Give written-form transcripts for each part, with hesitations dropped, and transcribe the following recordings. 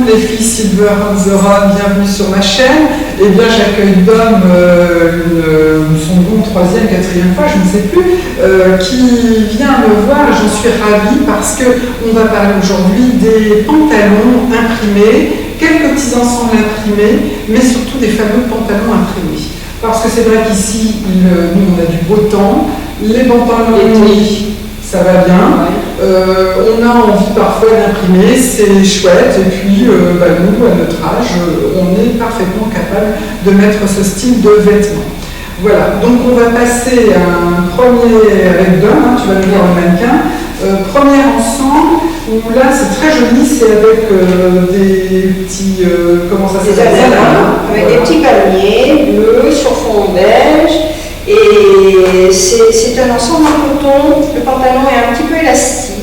les filles Silver on the Run, bienvenue sur ma chaîne. Eh bien, j'accueille Dom, son bon troisième, quatrième fois, je ne sais plus, qui vient me voir. J'en suis ravie parce qu'on va parler aujourd'hui des pantalons imprimés, quelques petits ensembles imprimés, mais surtout des fameux pantalons imprimés. Parce que c'est vrai qu'ici, nous, on a du beau temps, les pantalons ça va bien. On a envie parfois d'imprimer, c'est chouette, et puis nous, à notre âge, on est parfaitement capable de mettre ce style de vêtements. Voilà, donc on va passer à un premier avec Dom, tu vas nous voir le mannequin. Premier ensemble, où là c'est très joli, c'est avec des petits, comment ça s'appelle, avec des petits palmiers bleus sur fond beige. Et c'est un ensemble en coton, le pantalon est un petit peu élastique.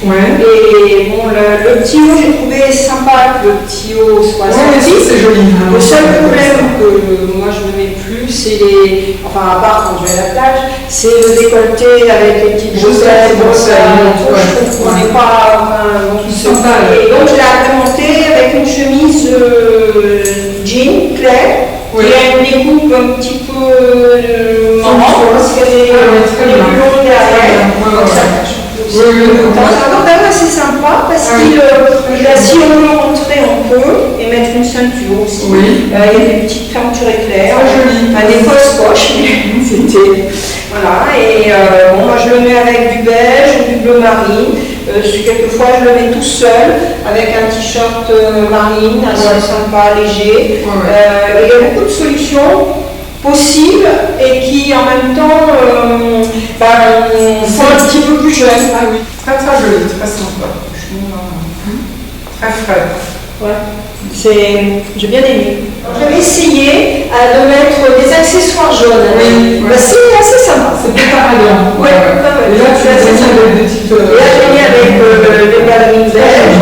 Ouais. Et bon, le petit haut, j'ai trouvé sympa que le petit haut soit sorti. C'est joli. Le seul problème que moi je ne mets plus, c'est à part quand je vais à la plage, c'est le décolleté avec les petites chaussettes, je trouve qu'on n'est pas sympa. Et donc je l'ai agrémenté avec une chemise jean claire. Il y a une découpe un petit peu marrant parce qu'elle est plus longue derrière. C'est un pantalon assez sympa parce qu'il si on veut rentrer, on peut, et mettre une ceinture aussi. Il y a des petites fermetures éclairs, des fausses poches, mais c'était. Voilà, et moi je le mets avec du beige ou du bleu marine. Quelquefois je le mets tout seul avec un t-shirt marine, assez sympa, léger. Il y a beaucoup de solutions possibles et qui en même temps sont un petit peu plus jeunes. Ah oui, très très joli, très sympa. Très frais. J'ai bien aimé. J'avais essayé de mettre des accessoires jaunes. C'est assez sympa. C'est plus parlant. Et là, tu as des petites. Là, j'ai mis avec des ballerines beige.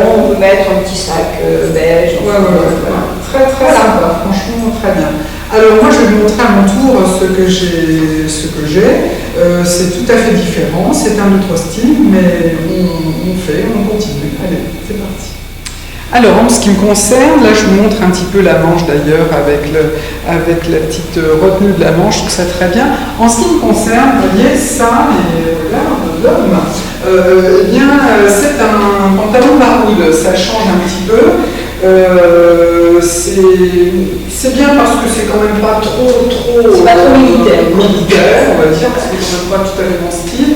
On peut mettre un petit sac beige. Très très sympa, franchement très bien. Alors moi je vais vous montrer à mon tour ce que j'ai. C'est tout à fait différent, c'est un autre style, mais on continue. Allez, c'est parti. Alors en ce qui me concerne, là je vous montre un petit peu la manche d'ailleurs avec la petite retenue de la manche, je trouve ça très bien. En ce qui me concerne, vous voyez ça, et là, l'homme, c'est un pantalon baroud, ça change un petit peu. C'est bien parce que c'est quand même pas trop c'est pas trop militaire, on va dire, parce que c'est pas tout à fait mon style.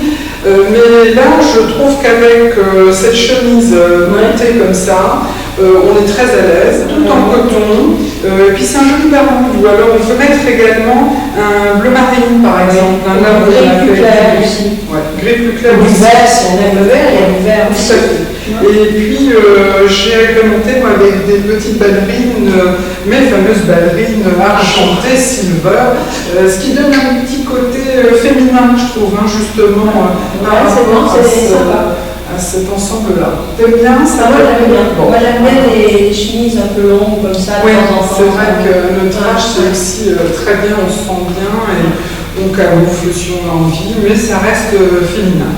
Mais là, je trouve qu'avec cette chemise montée comme ça, on est très à l'aise, tout en coton. Et puis c'est un joli baroud, ou alors on peut mettre également un bleu marine par exemple, un gris plus clair aussi. Gris plus clair aussi. Si on aime le vert, il y a du vert aussi. Et puis j'ai agrémenté avec des petites ballerines, mes fameuses ballerines argentées silver, ce qui donne un petit côté féminin, je trouve, justement, c'est sympa. À cet ensemble-là. T'aimes bien ça? Moi j'aime bien. Moi j'aime bien les chemises un peu longues comme ça. Oui, c'est vrai que notre âge c'est aussi très bien, on se sent bien et on camoufle si on a envie, mais ça reste féminin.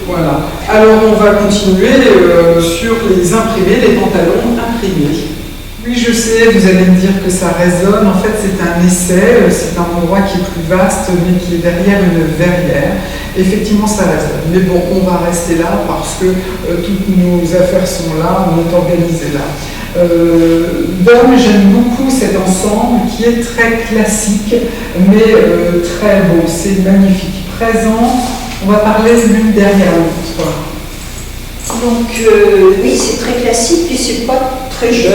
Voilà. Alors on va continuer sur les imprimés, les pantalons imprimés. Oui, je sais, vous allez me dire que ça résonne. En fait, c'est un essai, c'est un endroit qui est plus vaste, mais qui est derrière une verrière. Effectivement, ça résonne. Mais bon, on va rester là parce que toutes nos affaires sont là, on est organisé là. J'aime beaucoup cet ensemble qui est très classique, mais très beau. C'est magnifique. Présent, on va parler l'une derrière l'autre. Donc oui, c'est très classique, puis c'est pas très jeune,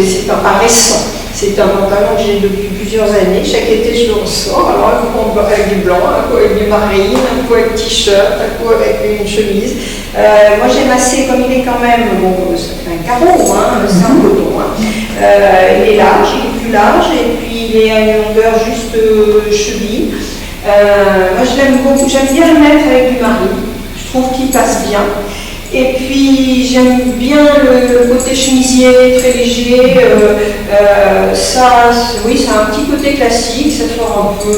c'est pas récent. C'est un pantalon que j'ai depuis plusieurs années. Chaque été, je le ressors. Alors, un coup avec du blanc, un coup avec du marine, un coup avec t-shirt, un coup avec une chemise. Moi, j'aime assez, comme il est quand même, ça fait un carreau, c'est un coton. Il est large, il est plus large, et puis il est à une longueur juste cheville. Moi, je l'aime beaucoup. J'aime bien le mettre avec du marine. Je trouve qu'il passe bien. Et puis j'aime bien le côté chemisier, très léger. Oui, ça a un petit côté classique, ça sort un peu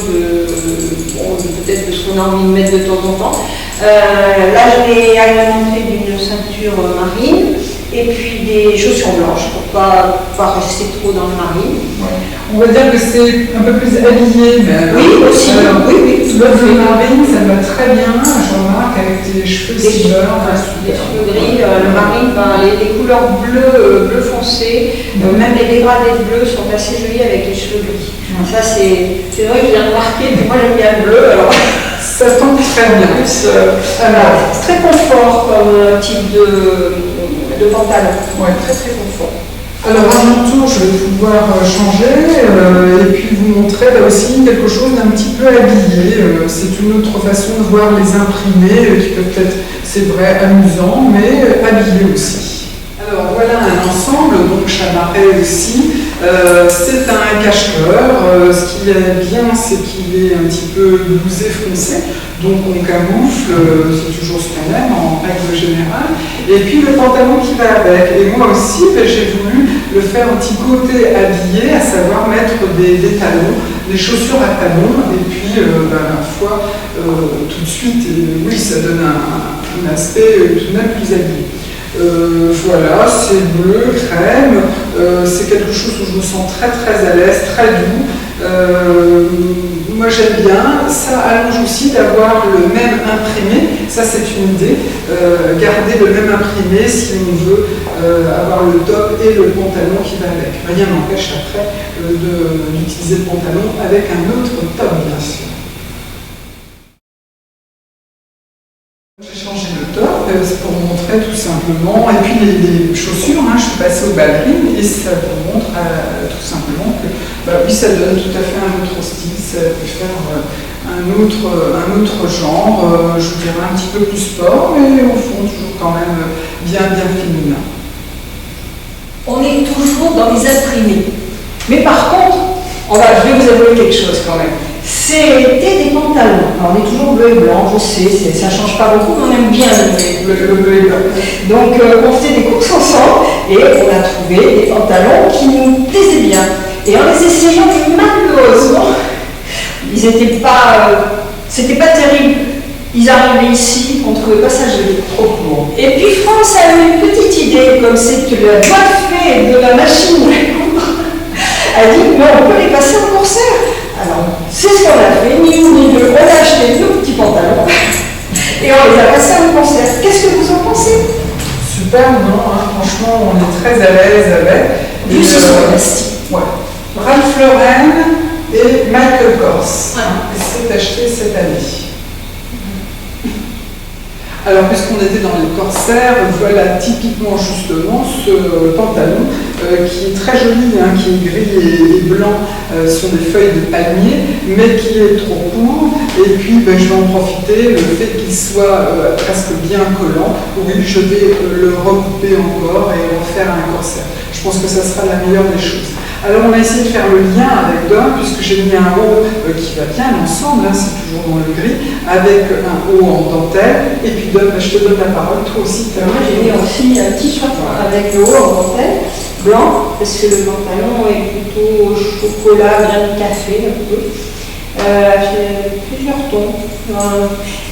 peut-être de ce qu'on a envie de mettre de temps en temps. Là, je l'ai agrémenté d'une ceinture marine, et puis des chaussures blanches pour pas rester trop dans le marine. Ouais. On va dire que c'est un peu plus habillé, mais oui, aussi. Oui. Le marine, ça me va très bien, je remarque, avec tes cheveux silver. Les cheveux gris, le marine, les couleurs bleu foncé, même les dégradés de bleu sont assez jolis avec les cheveux gris. Ça, c'est vrai que je l'ai remarqué, mais moi j'aime bien le bleu, alors ça tombe très bien. C'est très confort comme type de pantalon. Ouais. Très confort. Alors à mon tour, je vais pouvoir changer et puis vous montrer là aussi quelque chose d'un petit peu habillé. C'est une autre façon de voir les imprimés qui peuvent être, c'est vrai, amusants, mais habillés aussi. Alors voilà un ensemble, donc chamarré aussi. C'est un cache-cœur. Ce qui est bien, c'est qu'il est un petit peu blousé foncé. Donc on camoufle, c'est toujours ce qu'on aime en règle générale. Et puis le pantalon qui va avec. Et moi aussi, j'ai voulu le faire un petit côté habillé, à savoir mettre des talons, des chaussures à talons. Et puis, ma foi, tout de suite, oui, ça donne un aspect tout de même plus habillé. Voilà, c'est bleu, crème, c'est quelque chose où je me sens très à l'aise, très doux. Moi j'aime bien, ça allonge aussi d'avoir le même imprimé, ça c'est une idée, garder le même imprimé si on veut avoir le top et le pantalon qui va avec. Rien n'empêche après d'utiliser le pantalon avec un autre top bien sûr. J'ai changé le top, c'est pour vous montrer tout simplement, et puis les chaussures, je suis passée aux ballerines et ça vous montre tout simplement que oui, ça donne tout à fait un autre style, ça peut faire un autre genre, je dirais un petit peu plus sport, mais au fond toujours quand même bien féminin. On est toujours dans les imprimés, mais par contre, je vais vous avouer quelque chose quand même. C'était des pantalons. Alors, on est toujours bleu et blanc, je sais, ça ne change pas beaucoup, mais on aime bien le bleu et blanc. Donc, on faisait des courses ensemble et on a trouvé des pantalons qui nous plaisaient bien. Et en les essayant, malheureusement, c'était pas terrible. Ils arrivaient ici, on ne trouvait pas ça joli. Trop court. Et puis, France a eu une petite idée, comme c'est la doigt fait de la machine a dit, mais on peut les passer en corsaire. Alors, c'est ce qu'on a fait, ni une ni deux, on a acheté nos petits pantalons et on les a passés en concert. Qu'est-ce que vous en pensez? Super, non, franchement, on est très à l'aise avec. Vu ce sont plastique. Ouais. Ralph Lauren et Michael Kors. C'est acheté cette année. Alors, puisqu'on était dans les corsaires, voilà typiquement justement ce pantalon qui est très joli, qui est gris et blanc sur des feuilles de palmier, mais qui est trop court. Et puis, je vais en profiter, le fait qu'il soit presque bien collant. Oui, je vais le recouper encore et refaire un corsaire. Je pense que ça sera la meilleure des choses. Alors on a essayé de faire le lien avec Dom, puisque j'ai mis un haut qui va bien ensemble, c'est toujours dans le gris, avec un haut en dentelle. Et puis Dom, je te donne la parole, toi aussi. Moi j'ai mis aussi un t-shirt avec le haut en dentelle, blanc, parce que le pantalon est plutôt chocolat, bien café un peu. J'ai plusieurs tons.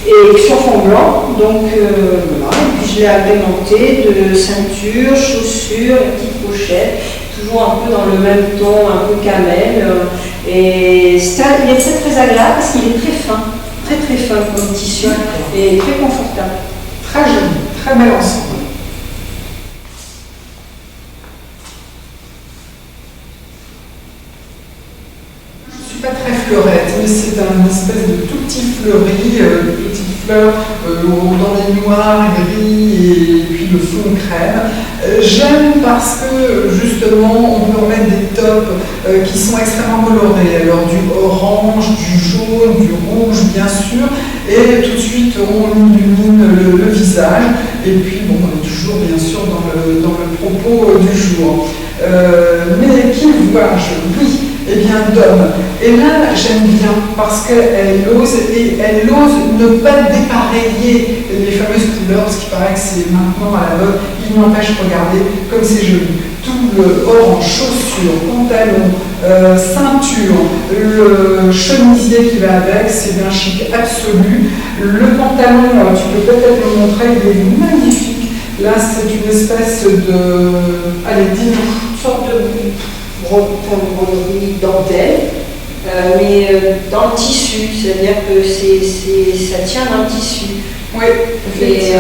Et sur fond blanc, donc voilà. Et puis je l'ai agrémenté de ceinture, chaussures, une petite pochette. Toujours un peu dans le même ton, un peu camel. Et il est très agréable parce qu'il est très fin comme tissu et très confortable. Très joli, très bel ensemble. Je ne suis pas très fleurette, mais c'est un espèce de tout petit fleuri, de petites fleurs dans les noirs, gris et puis le fond crème. J'aime parce que justement on peut remettre des tops qui sont extrêmement colorés, alors du orange, du jaune, du rouge bien sûr, et tout de suite on illumine le visage, et puis bon, on est toujours bien sûr dans le propos du jour. Mais qui voit, oui, eh bien Dom. Et là j'aime bien parce qu'elle ose ne pas dépareiller les fameuses couleurs, parce qu'il paraît que c'est maintenant à la mode. Il n'empêche, regardez comme c'est joli. Tout le orange, chaussures, pantalon, ceinture, le chemisier qui va avec, c'est d'un chic absolu. Le pantalon, tu peux peut-être le montrer, il est magnifique. Là, c'est une espèce de... Allez, dis-nous. Une sorte de broderie dentelle, mais dans le tissu, c'est-à-dire que ça tient dans le tissu. Oui, et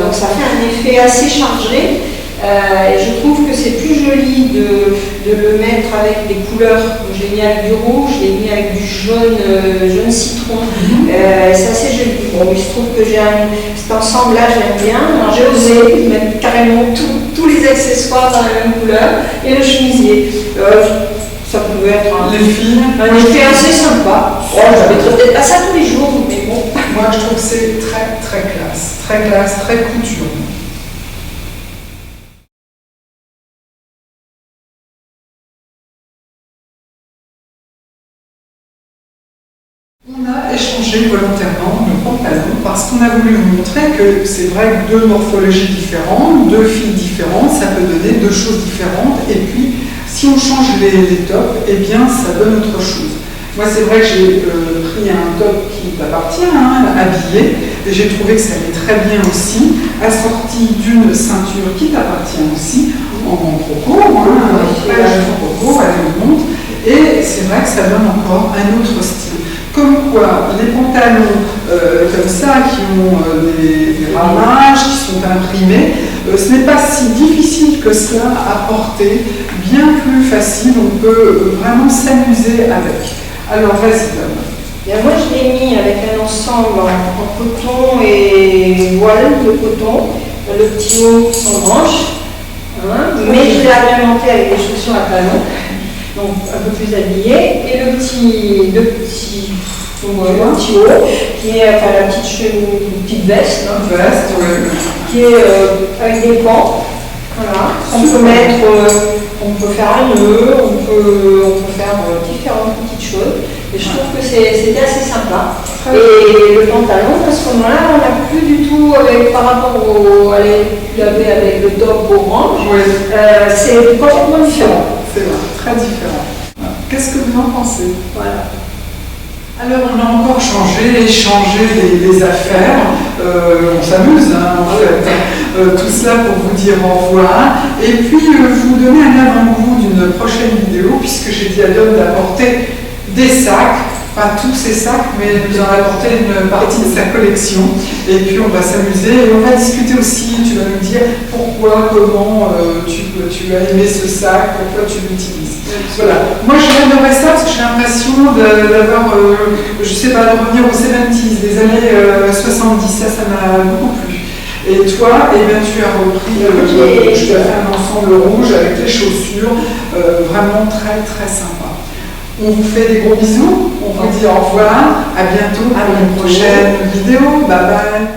donc ça fait un effet assez chargé. Et je trouve que c'est plus joli de le mettre avec des couleurs. J'ai mis avec du rouge, j'ai mis avec du jaune citron. C'est assez joli. Bon, il se trouve que j'ai cet ensemble-là, j'aime bien. Alors j'ai osé mettre carrément tous les accessoires dans la même couleur et le chemisier. Ça pouvait être un effet assez sympa. Je ne mettrais peut-être pas ça tous les jours, mais bon. Moi, je trouve que c'est très classe, très couture. On a échangé volontairement nos pantalons parce qu'on a voulu vous montrer que c'est vrai que deux morphologies différentes, deux filles différentes, ça peut donner deux choses différentes. Et puis, si on change les tops, eh bien, ça donne autre chose. Moi, c'est vrai que j'ai pris un top qui m'appartient, habillé, et j'ai trouvé que ça allait très bien aussi, assorti d'une ceinture qui t'appartient aussi, en croco, très joli croco, elle monte, et c'est vrai que ça donne encore un autre style. Comme quoi, les pantalons comme ça, qui ont des ramages, qui sont imprimés, ce n'est pas si difficile que cela à porter, bien plus facile, on peut vraiment s'amuser avec. Alors, vas-y, Tom. Moi, je l'ai mis avec un ensemble en coton et voile de coton, le petit haut sans manche, mais je l'ai agrémenté avec des chaussures à talons, donc un peu plus habillé, et le petit haut, qui est enfin, la petite veste, qui est avec des pans. Voilà. On peut faire un nœud, on peut faire différentes petites choses. Et je trouve que c'était assez sympa. Et le pantalon, à ce moment-là, on n'a plus du tout, par rapport à qu'il avait avec le top orange, c'est complètement différent. C'est vrai, très différent. Qu'est-ce que vous en pensez? Voilà. Alors on a encore échangé les affaires, on s'amuse en fait, tout cela pour vous dire au revoir, et puis vous donner un avant-goût d'une prochaine vidéo, puisque j'ai dit à Diane d'apporter des sacs, pas tous ces sacs, mais de nous en apporter une partie de sa collection, et puis on va s'amuser, et on va discuter aussi, tu vas nous dire pourquoi, comment tu as aimé ce sac, pourquoi tu l'utilises. Voilà. Moi j'adorais ça parce que j'ai l'impression d'avoir, je sais pas, de revenir aux 70s, des années 70, ça m'a beaucoup plu. Et toi, eh bien, tu as repris, je t'ai fait un ensemble rouge avec les chaussures, vraiment très très sympa. On vous fait des gros bisous, on vous dit au revoir, à bientôt pour une prochaine vidéo, bye bye.